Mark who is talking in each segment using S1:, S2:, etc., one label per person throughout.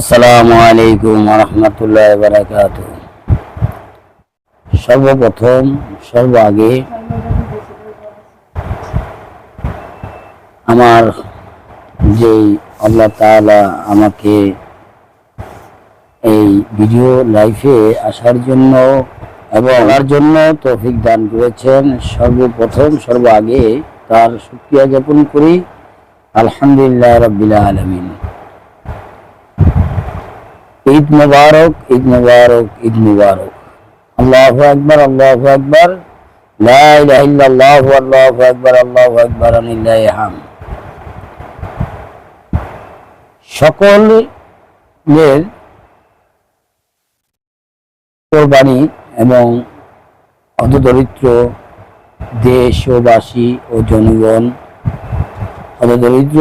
S1: আসসালামু আলাইকুম ওয়া রাহমাতুল্লাহি ওয়া বারাকাতুহু। সর্বপ্রথম সর্বাগে আমার যে আল্লাহ তাআলা আমাকে এই ভিডিও লাইভে আসার জন্য এবং বলার জন্য তৌফিক দান করেছেন, সর্বপ্রথম সর্বাগে তার শুকরিয়া জ্ঞাপন করি। আলহামদুলিল্লাহ রাব্বিল আলামিন। ঈদ মুবারক, ঈদ মুবারক, ঈদ মুবারক। আল্লাহু আকবার, আল্লাহু আকবার, লা ইলাহা ইল্লাল্লাহু আল্লাহু আকবার, আল্লাহু আকবার, লিল্লাহিল হামদ। সকলের কোরবানি এবং হতদরিদ্র দেশবাসী ও জনগণ, হতদরিদ্র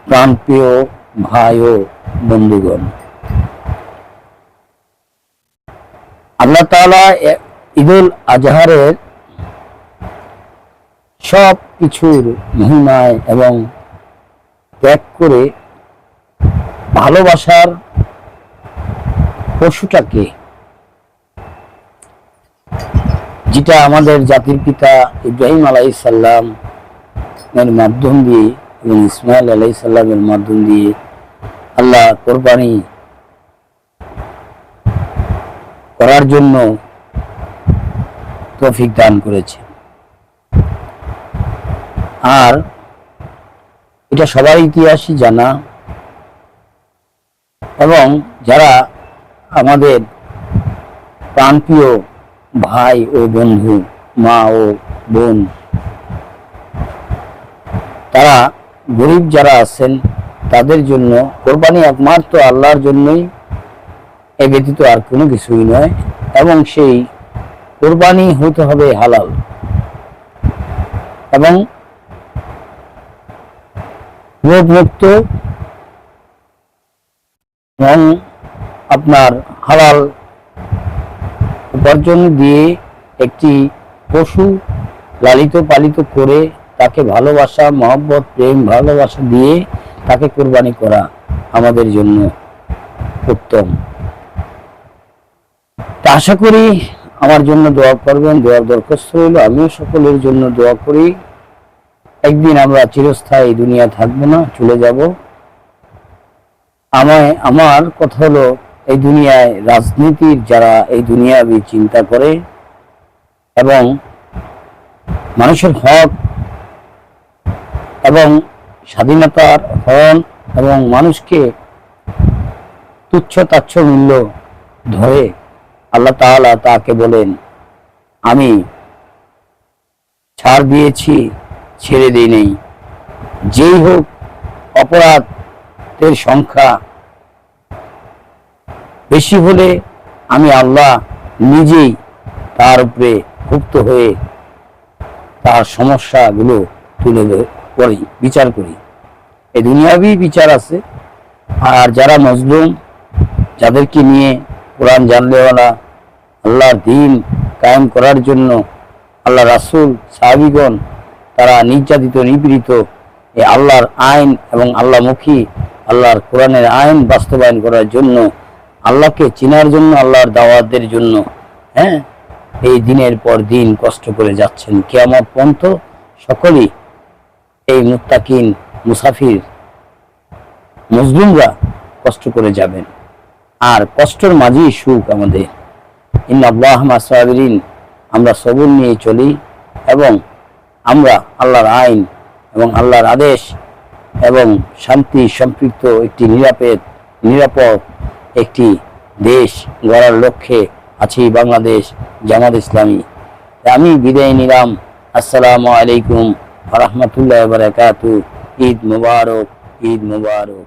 S1: প্রাণপ্রিয় ভাই ও বন্ধুগণ, আল্লাহ তাআলা ঈদুল আজহারের সব কিছুর মহিমায় এবং ত্যাগ করে ভালোবাসার পশুটাকে, যেটা আমাদের জাতির পিতা ইব্রাহিম আলাইহিস সালাম এর মাধ্যম দিয়ে এবং ইসমাইল আলাইহিস সালামের মাধ্যম দিয়ে আল্লাহ কোরবানি করার জন্য তৌফিক দান করেছে। আর এটা সবার ইতিহাসই জানা, এবং যারা আমাদের প্রাণপ্রিয় ভাই ও বন্ধু, মা ও বোন, তারা গরিব যারা আছেন তাদের জন্য কোরবানি একমাত্র আল্লাহর জন্যই, এ ব্যতীত আর কোনো কিছুই নয়। এবং সেই কোরবানি হতে হবে হালাল, এবং রোগমুক্ত, এবং আপনার হালাল উপার্জন দিয়ে একটি পশু লালিত পালিত করে তাকে ভালোবাসা, মহব্বত, প্রেম, ভালোবাসা দিয়ে তাকে কোরবানি করা আমাদের জন্য উত্তম। তা আশা করি আমার জন্য দোয়া করবেন, দোয়ার দরখাস্ত রইল। আমিও সকলের জন্য দোয়া করি। একদিন আমরা চিরস্থায়ী দুনিয়া থাকবো না, চলে যাব। আমার কথা হলো, এই দুনিয়ায় রাজনীতির যারা এই দুনিয়াবি চিন্তা করে এবং মানুষের হক এবং স্বাধীনতার হরণ এবং মানুষকে তুচ্ছ তাচ্ছ মূল্য ধরে, আল্লাহ তাআলা তাকে বলেন, আমি ছাড় দিয়েছি, ছেড়ে দিই নেই। যেই হোক অপরাধের সংখ্যা বেশি হলে আমি আল্লাহ নিজেই তার উপরে ক্ষুব্ধ হয়ে তার সমস্যাগুলো তুলে করি, বিচার করি। এই দুনিয়াবি বিচার আছে। আর যারা মজলুম, যাদেরকে নিয়ে কোরআন জানলেওয়ালা, আল্লাহর দ্বীন কায়েম করার জন্য আল্লাহ রাসূল, সাহাবীগণ তারা নির্যাতিত, নিপীড়িত, এই আল্লাহর আইন এবং আল্লাহমুখী আল্লাহর কোরআনের আইন বাস্তবায়ন করার জন্য, আল্লাহকে চিনার জন্য, আল্লাহর দাওয়াতের জন্য, এই দিনের পর দিন কষ্ট করে যাচ্ছেন। কিয়ামত পর্যন্ত সকলেই এই মুত্তাকিন, মুসাফির, মজলুমরা কষ্ট করে যাবেন। আর কষ্টের মাঝেই সুখ আমাদের। ইন্নাল্লাহা মা'আস সাবিরিন। আমরা সবর নিয়ে চলি এবং আমরা আল্লাহর আইন এবং আল্লাহর আদেশ এবং শান্তি সম্পৃক্ত একটি নিরাপদ একটি দেশ গড়ার লক্ষ্যে আছি বাংলাদেশ জামাত ইসলামী। আমি বিদায় নিলাম। আসসালামু আলাইকুম ওয়া রাহমাতুল্লাহি ওয়া বারাকাতুহু। ঈদ মুবারক, ঈদ মুবারক।